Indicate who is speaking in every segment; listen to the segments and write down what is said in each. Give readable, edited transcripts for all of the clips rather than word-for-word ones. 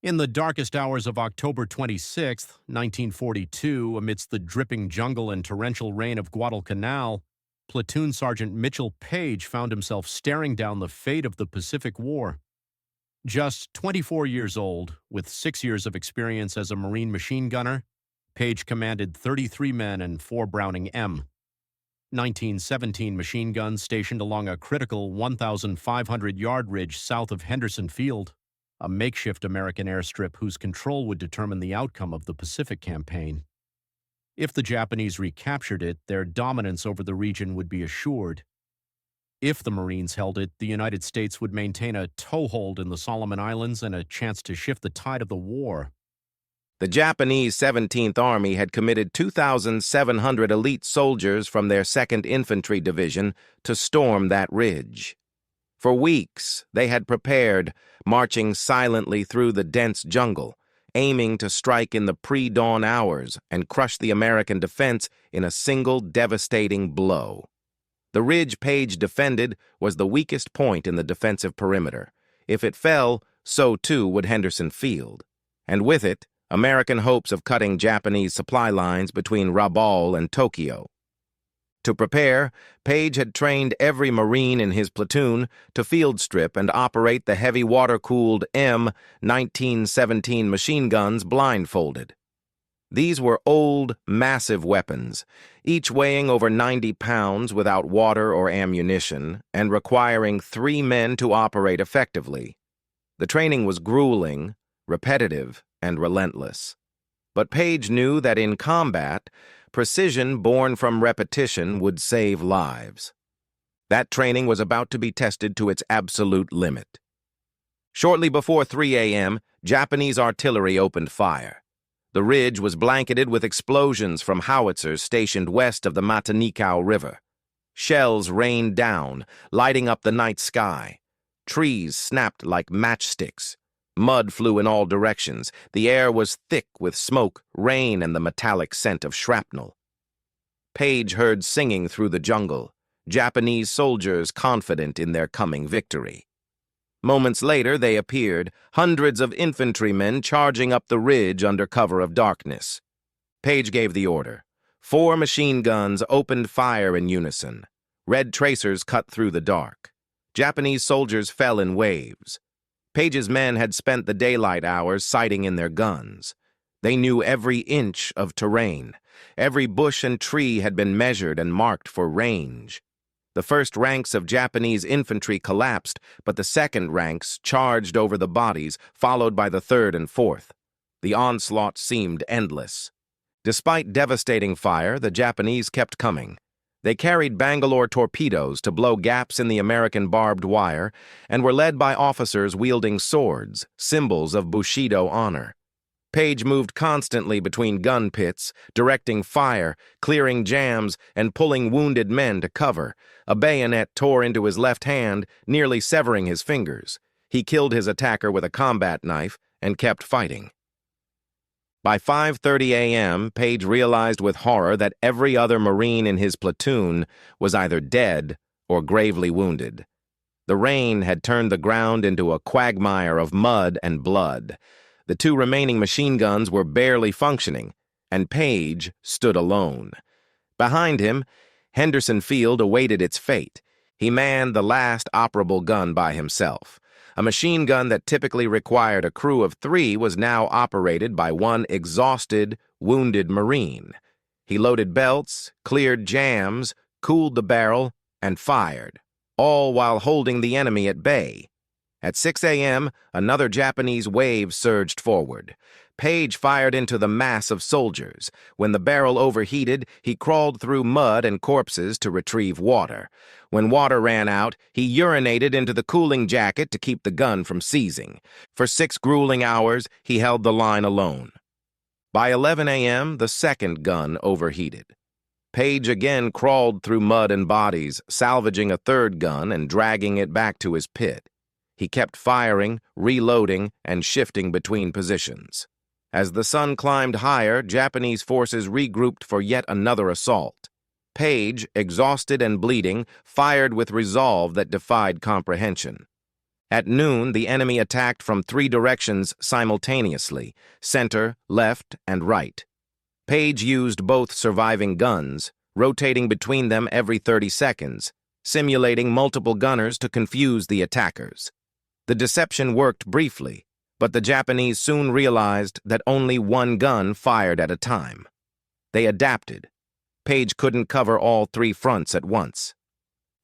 Speaker 1: In the darkest hours of October 26, 1942, amidst the dripping jungle and torrential rain of Guadalcanal, Platoon Sergeant Mitchell Paige found himself staring down the fate of the Pacific War. Just 24 years old, with 6 years of experience as a Marine machine gunner, Paige commanded 33 men and 4 Browning M. 1917 machine guns stationed along a critical 1,500-yard ridge south of Henderson Field, a makeshift American airstrip whose control would determine the outcome of the Pacific Campaign. If the Japanese recaptured it, their dominance over the region would be assured. If the Marines held it, the United States would maintain a toehold in the Solomon Islands and a chance to shift the tide of the war.
Speaker 2: The Japanese 17th Army had committed 2,700 elite soldiers from their 2nd Infantry Division to storm that ridge. For weeks, they had prepared, marching silently through the dense jungle, aiming to strike in the pre-dawn hours and crush the American defense in a single devastating blow. The ridge Paige defended was the weakest point in the defensive perimeter. If it fell, so too would Henderson Field. And with it, American hopes of cutting Japanese supply lines between Rabaul and Tokyo. To prepare, Paige had trained every Marine in his platoon to field strip and operate the heavy water-cooled M1917 machine guns blindfolded. These were old, massive weapons, each weighing over 90 pounds without water or ammunition and requiring 3 men to operate effectively. The training was grueling, repetitive, and relentless. But Paige knew that in combat, precision born from repetition would save lives. That training was about to be tested to its absolute limit. Shortly before 3 a.m., Japanese artillery opened fire. The ridge was blanketed with explosions from howitzers stationed west of the Matanikau River. Shells rained down, lighting up the night sky. Trees snapped like matchsticks. Mud flew in all directions. The air was thick with smoke, rain, and the metallic scent of shrapnel. Paige heard singing through the jungle, Japanese soldiers confident in their coming victory. Moments later, they appeared, hundreds of infantrymen charging up the ridge under cover of darkness. Paige gave the order. 4 machine guns opened fire in unison. Red tracers cut through the dark. Japanese soldiers fell in waves. Paige's men had spent the daylight hours sighting in their guns. They knew every inch of terrain. Every bush and tree had been measured and marked for range. The first ranks of Japanese infantry collapsed, but the second ranks charged over the bodies, followed by the third and fourth. The onslaught seemed endless. Despite devastating fire, the Japanese kept coming. They carried Bangalore torpedoes to blow gaps in the American barbed wire and were led by officers wielding swords, symbols of Bushido honor. Paige moved constantly between gun pits, directing fire, clearing jams, and pulling wounded men to cover. A bayonet tore into his left hand, nearly severing his fingers. He killed his attacker with a combat knife and kept fighting. By 5:30 a.m., Paige realized with horror that every other Marine in his platoon was either dead or gravely wounded. The rain had turned the ground into a quagmire of mud and blood. The 2 remaining machine guns were barely functioning, and Paige stood alone. Behind him, Henderson Field awaited its fate. He manned the last operable gun by himself. A machine gun that typically required a crew of 3 was now operated by one exhausted, wounded Marine. He loaded belts, cleared jams, cooled the barrel, and fired, all while holding the enemy at bay. At 6 a.m., another Japanese wave surged forward. Paige fired into the mass of soldiers. When the barrel overheated, he crawled through mud and corpses to retrieve water. When water ran out, he urinated into the cooling jacket to keep the gun from seizing. For 6 grueling hours, he held the line alone. By 11 a.m., the second gun overheated. Paige again crawled through mud and bodies, salvaging a third gun and dragging it back to his pit. He kept firing, reloading, and shifting between positions. As the sun climbed higher, Japanese forces regrouped for yet another assault. Paige, exhausted and bleeding, fired with resolve that defied comprehension. At noon, the enemy attacked from 3 directions simultaneously: center, left, and right. Paige used both surviving guns, rotating between them every 30 seconds, simulating multiple gunners to confuse the attackers. The deception worked briefly, but the Japanese soon realized that only one gun fired at a time. They adapted. Paige couldn't cover all 3 fronts at once.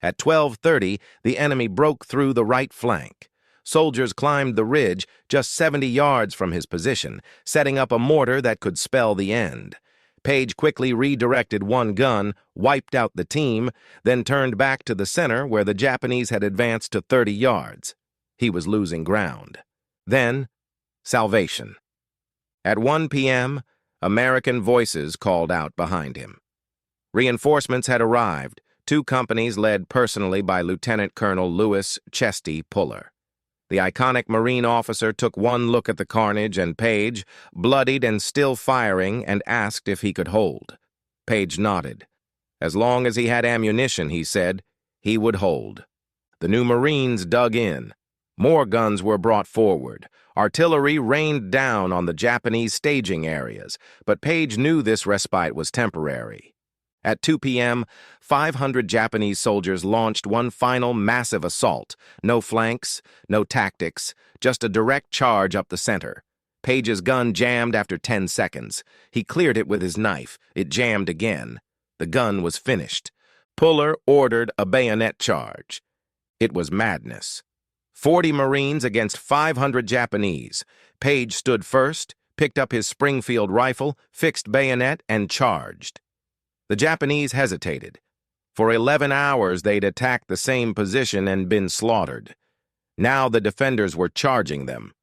Speaker 2: At 12:30, the enemy broke through the right flank. Soldiers climbed the ridge just 70 yards from his position, setting up a mortar that could spell the end. Paige quickly redirected one gun, wiped out the team, then turned back to the center where the Japanese had advanced to 30 yards. He was losing ground. Then, salvation. At 1 p.m., American voices called out behind him. Reinforcements had arrived, 2 companies led personally by Lieutenant Colonel Lewis Chesty Puller. The iconic Marine officer took one look at the carnage and Paige, bloodied and still firing, and asked if he could hold. Paige nodded. As long as he had ammunition, he said, he would hold. The new Marines dug in. More guns were brought forward. Artillery rained down on the Japanese staging areas, but Paige knew this respite was temporary. At 2 p.m., 500 Japanese soldiers launched one final massive assault. No flanks, no tactics, just a direct charge up the center. Paige's gun jammed after 10 seconds. He cleared it with his knife. It jammed again. The gun was finished. Puller ordered a bayonet charge. It was madness. 40 Marines against 500 Japanese. Paige stood first, picked up his Springfield rifle, fixed bayonet, and charged. The Japanese hesitated. For 11 hours they'd attacked the same position and been slaughtered. Now the defenders were charging them.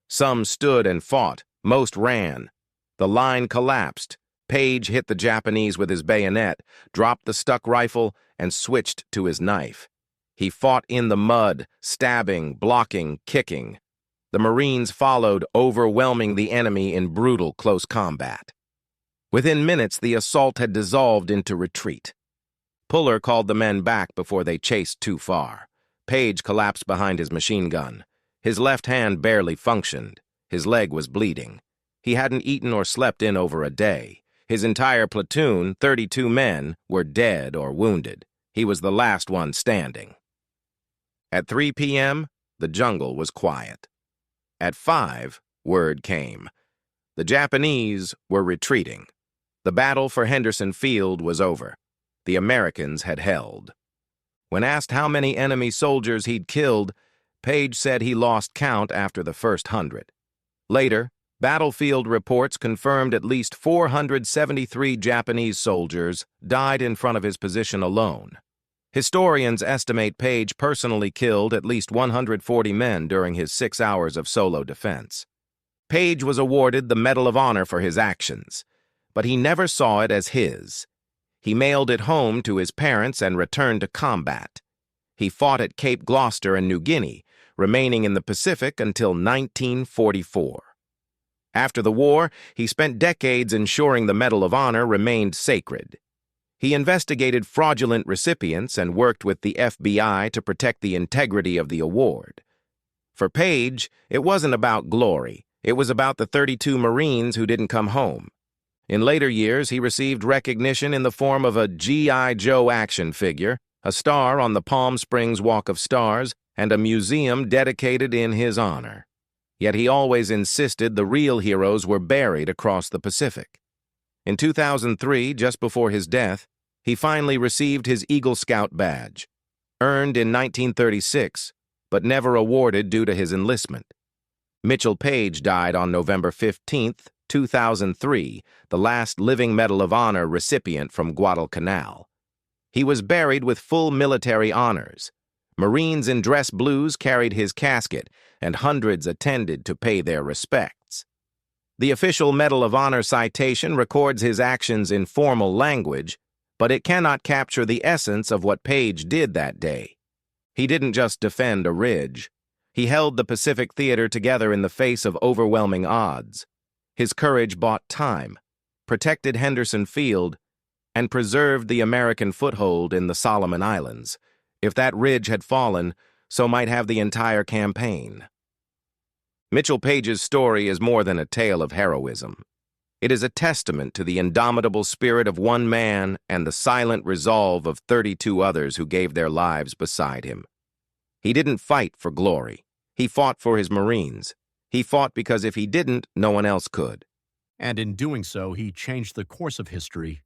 Speaker 2: Some stood and fought, most ran. The line collapsed. Paige hit the Japanese with his bayonet, dropped the stuck rifle, and switched to his knife. He fought in the mud, stabbing, blocking, kicking. The Marines followed, overwhelming the enemy in brutal close combat. Within minutes, the assault had dissolved into retreat. Puller called the men back before they chased too far. Paige collapsed behind his machine gun. His left hand barely functioned. His leg was bleeding. He hadn't eaten or slept in over a day. His entire platoon, 32 men, were dead or wounded. He was the last one standing. At 3 p.m., the jungle was quiet. At 5, word came. The Japanese were retreating. The battle for Henderson Field was over. The Americans had held. When asked how many enemy soldiers he'd killed, Paige said he lost count after the first 100. Later, battlefield reports confirmed at least 473 Japanese soldiers died in front of his position alone. Historians estimate Paige personally killed at least 140 men during his 6 hours of solo defense. Paige was awarded the Medal of Honor for his actions, but he never saw it as his. He mailed it home to his parents and returned to combat. He fought at Cape Gloucester in New Guinea, remaining in the Pacific until 1944. After the war, he spent decades ensuring the Medal of Honor remained sacred. He investigated fraudulent recipients and worked with the FBI to protect the integrity of the award. For Paige, it wasn't about glory. It was about the 32 Marines who didn't come home. In later years, he received recognition in the form of a G.I. Joe action figure, a star on the Palm Springs Walk of Stars, and a museum dedicated in his honor. Yet he always insisted the real heroes were buried across the Pacific. In 2003, just before his death, he finally received his Eagle Scout badge, earned in 1936, but never awarded due to his enlistment. Mitchell Paige died on November 15, 2003, the last living Medal of Honor recipient from Guadalcanal. He was buried with full military honors. Marines in dress blues carried his casket, and hundreds attended to pay their respects. The official Medal of Honor citation records his actions in formal language, but it cannot capture the essence of what Paige did that day. He didn't just defend a ridge. He held the Pacific Theater together in the face of overwhelming odds. His courage bought time, protected Henderson Field, and preserved the American foothold in the Solomon Islands. If that ridge had fallen, so might have the entire campaign. Mitchell Paige's story is more than a tale of heroism. It is a testament to the indomitable spirit of one man and the silent resolve of 32 others who gave their lives beside him. He didn't fight for glory. He fought for his Marines. He fought because if he didn't, no one else could.
Speaker 1: And in doing so, he changed the course of history